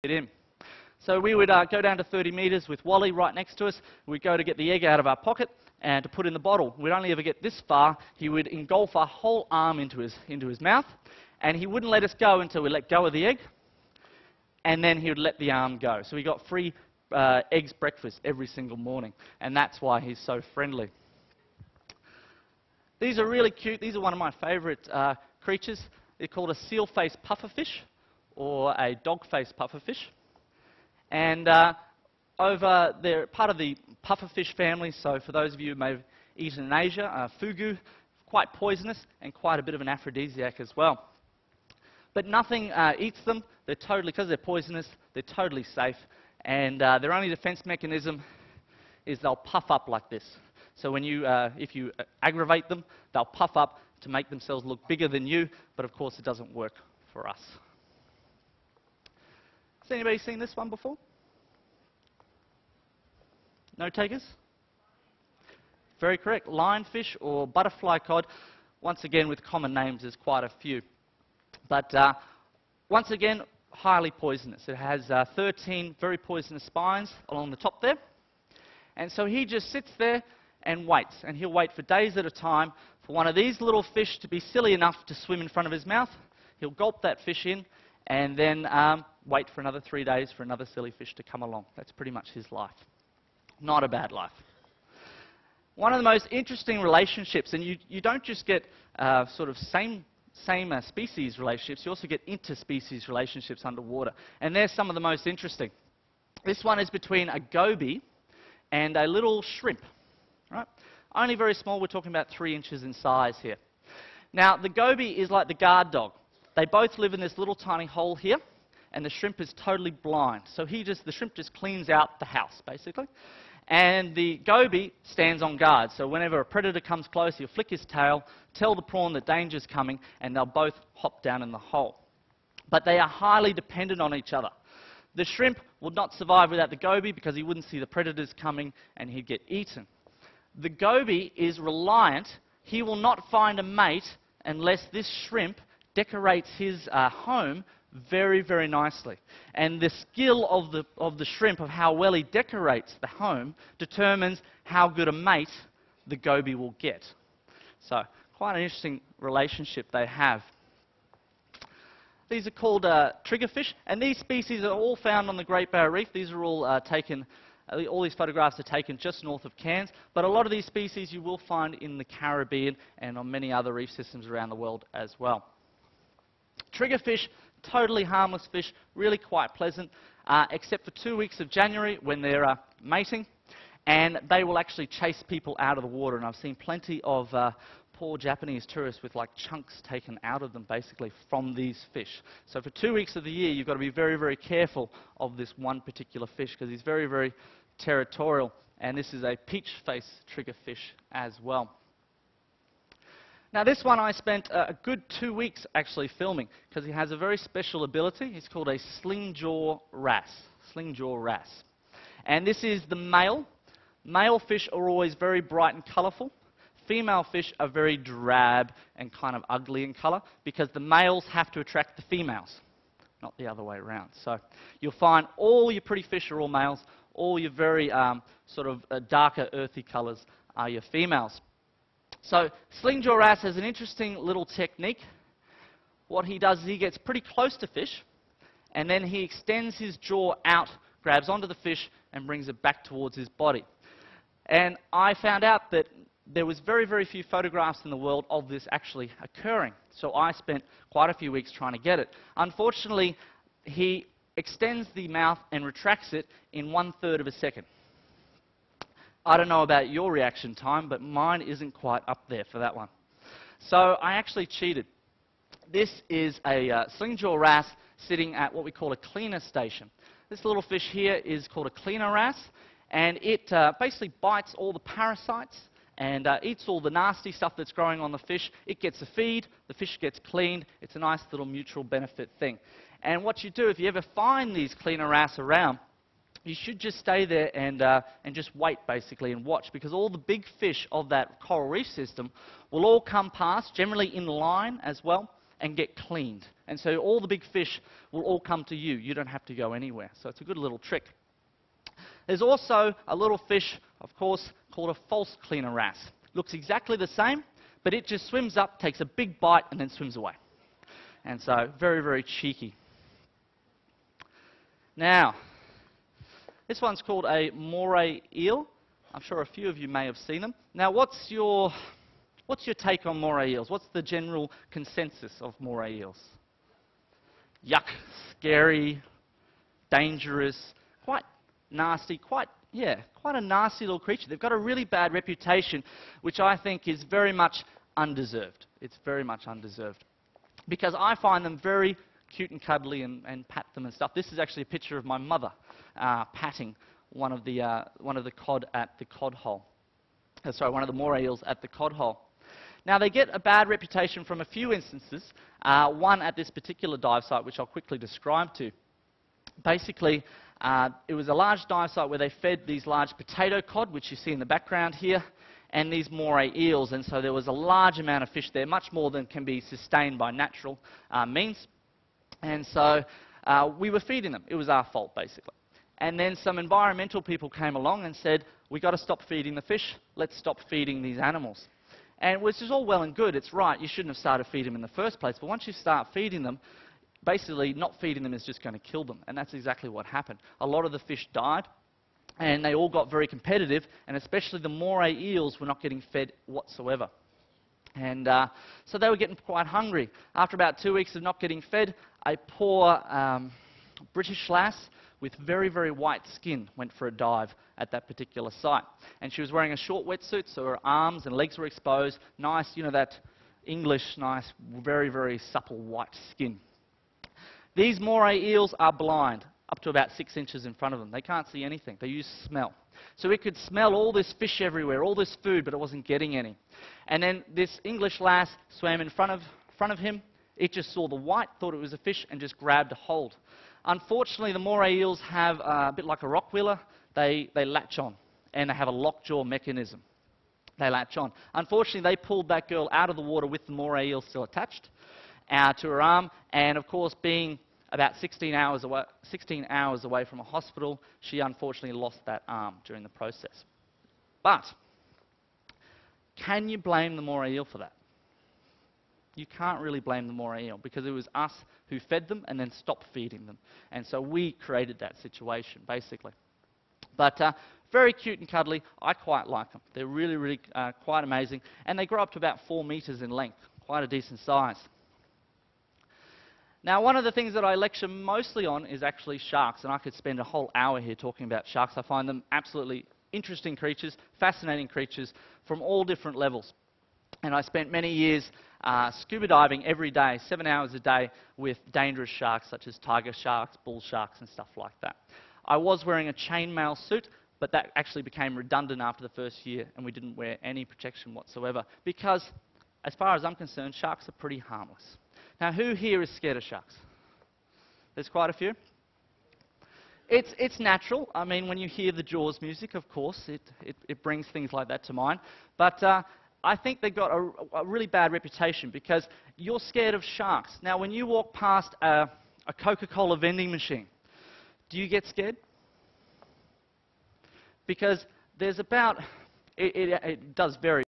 it in. So we would go down to 30 metres with Wally right next to us. We'd go to get the egg out of our pocket and to put in the bottle. We'd only ever get this far. He would engulf our whole arm into his mouth, and he wouldn't let us go until we let go of the egg, and then he would let the arm go. So we got free eggs breakfast every single morning, and that's why he's so friendly. These are really cute. These are one of my favourite creatures. They're called a seal-faced pufferfish or a dog-faced pufferfish. And they're part of the pufferfish family, so for those of you who may have eaten in Asia, fugu, quite poisonous and quite a bit of an aphrodisiac as well. But nothing eats them. They're totally, because they're poisonous, they're totally safe. And their only defense mechanism is they'll puff up like this. So when if you aggravate them, they'll puff up to make themselves look bigger than you, but of course it doesn't work for us. Has anybody seen this one before? No takers? Very correct. Lionfish or butterfly cod. Once again, with common names, there's quite a few. But once again, highly poisonous. It has 13 very poisonous spines along the top there. And so he just sits there and waits. And he'll wait for days at a time for one of these little fish to be silly enough to swim in front of his mouth. He'll gulp that fish in and then wait for another 3 days for another silly fish to come along. That's pretty much his life. Not a bad life. One of the most interesting relationships, and you don't just get sort of same species relationships, you also get interspecies relationships underwater. And they're some of the most interesting. This one is between a goby and a little shrimp. Right? Only very small, we're talking about 3 inches in size here. Now, the goby is like the guard dog. They both live in this little tiny hole here, and the shrimp is totally blind. So the shrimp just cleans out the house, basically. And the goby stands on guard. So whenever a predator comes close, he'll flick his tail, tell the prawn that danger's coming, and they'll both hop down in the hole. But they are highly dependent on each other. The shrimp would not survive without the goby because he wouldn't see the predators coming and he'd get eaten. The goby is reliant. He will not find a mate unless this shrimp decorates his home very, very nicely. And the skill of the shrimp, of how well he decorates the home, determines how good a mate the goby will get. So, quite an interesting relationship they have. These are called triggerfish, and these species are all found on the Great Barrier Reef. These are all all these photographs are taken just north of Cairns, but a lot of these species you will find in the Caribbean and on many other reef systems around the world as well. Triggerfish, totally harmless fish, really quite pleasant, except for 2 weeks of January when they're mating, and they will actually chase people out of the water, and I've seen plenty of poor Japanese tourists with like chunks taken out of them basically from these fish. So for 2 weeks of the year you've got to be very, very careful of this one particular fish because he's very, very territorial, and this is a peach-faced triggerfish as well. Now this one I spent a good 2 weeks actually filming because he has a very special ability. He's called a sling-jaw wrasse. Sling-jaw wrasse. And this is the male. Male fish are always very bright and colourful. Female fish are very drab and kind of ugly in colour because the males have to attract the females, not the other way around. So you'll find all your pretty fish are all males, all your very sort of darker earthy colours are your females. So sling-jaw wrasse has an interesting little technique. What he does is he gets pretty close to fish and then he extends his jaw out, grabs onto the fish and brings it back towards his body. And I found out that there was very, very few photographs in the world of this actually occurring. So I spent quite a few weeks trying to get it. Unfortunately, he extends the mouth and retracts it in 1/3 of a second. I don't know about your reaction time, but mine isn't quite up there for that one. So I actually cheated. This is a sling-jaw wrasse sitting at what we call a cleaner station. This little fish here is called a cleaner wrasse, and it basically bites all the parasites and eats all the nasty stuff that's growing on the fish. It gets a feed, the fish gets cleaned. It's a nice little mutual benefit thing. And what you do, if you ever find these cleaner wrasse around, you should just stay there and just wait, basically, and watch, because all the big fish of that coral reef system will all come past, generally in line as well, and get cleaned. And so all the big fish will all come to you. You don't have to go anywhere. So it's a good little trick. There's also a little fish, of course, called a false cleaner wrasse. Looks exactly the same, but it just swims up, takes a big bite, and then swims away. And so very, very cheeky. Now, this one's called a moray eel. I'm sure a few of you may have seen them. Now, what's your take on moray eels? What's the general consensus of moray eels? Yuck, scary, dangerous, quite nasty, quite a nasty little creature. They've got a really bad reputation, which I think is very much undeserved. It's very much undeserved. Because I find them very cute and cuddly and pat them and stuff. This is actually a picture of my mother patting one of the cod at the cod hole. One of the moray eels at the cod hole. Now, they get a bad reputation from a few instances. One at this particular dive site, which I'll quickly describe to. Basically, it was a large dive site where they fed these large potato cod, which you see in the background here, and these moray eels. And so there was a large amount of fish there, much more than can be sustained by natural means. And so we were feeding them. It was our fault, basically. And then some environmental people came along and said, we've got to stop feeding the fish. Let's stop feeding these animals. And which is all well and good. It's right. You shouldn't have started feeding them in the first place. But once you start feeding them, basically not feeding them is just going to kill them. And that's exactly what happened. A lot of the fish died. And they all got very competitive. And especially the moray eels were not getting fed whatsoever. And so they were getting quite hungry. After about 2 weeks of not getting fed, a poor British lass with very, very white skin went for a dive at that particular site. And she was wearing a short wetsuit, so her arms and legs were exposed. Nice, you know, that English, nice, very, very supple white skin. These moray eels are blind, up to about 6 inches in front of them. They can't see anything. They use smell. So it could smell all this fish everywhere, all this food, but it wasn't getting any. And then this English lass swam in front of him. It just saw the white, thought it was a fish, and just grabbed a hold. Unfortunately, the moray eels have a bit like a rockweller. They latch on, and they have a lockjaw mechanism. They latch on. Unfortunately, they pulled that girl out of the water with the moray eel still attached to her arm, and of course, being about 16 hours away from a hospital, she unfortunately lost that arm during the process. But can you blame the moray eel for that? You can't really blame the moray eel because it was us who fed them and then stopped feeding them. And so we created that situation, basically. But very cute and cuddly. I quite like them. They're really, really quite amazing. And they grow up to about 4 meters in length, quite a decent size. Now, one of the things that I lecture mostly on is actually sharks, and I could spend a whole hour here talking about sharks. I find them absolutely interesting creatures, fascinating creatures from all different levels. And I spent many years scuba diving every day, 7 hours a day, with dangerous sharks such as tiger sharks, bull sharks, and stuff like that. I was wearing a chainmail suit, but that actually became redundant after the first year, and we didn't wear any protection whatsoever because, as far as I'm concerned, sharks are pretty harmless. Now, who here is scared of sharks? There's quite a few. It's natural. I mean, when you hear the Jaws music, of course, it brings things like that to mind. But I think they've got a really bad reputation because you're scared of sharks. Now, when you walk past a Coca-Cola vending machine, do you get scared? Because there's about, it does vary.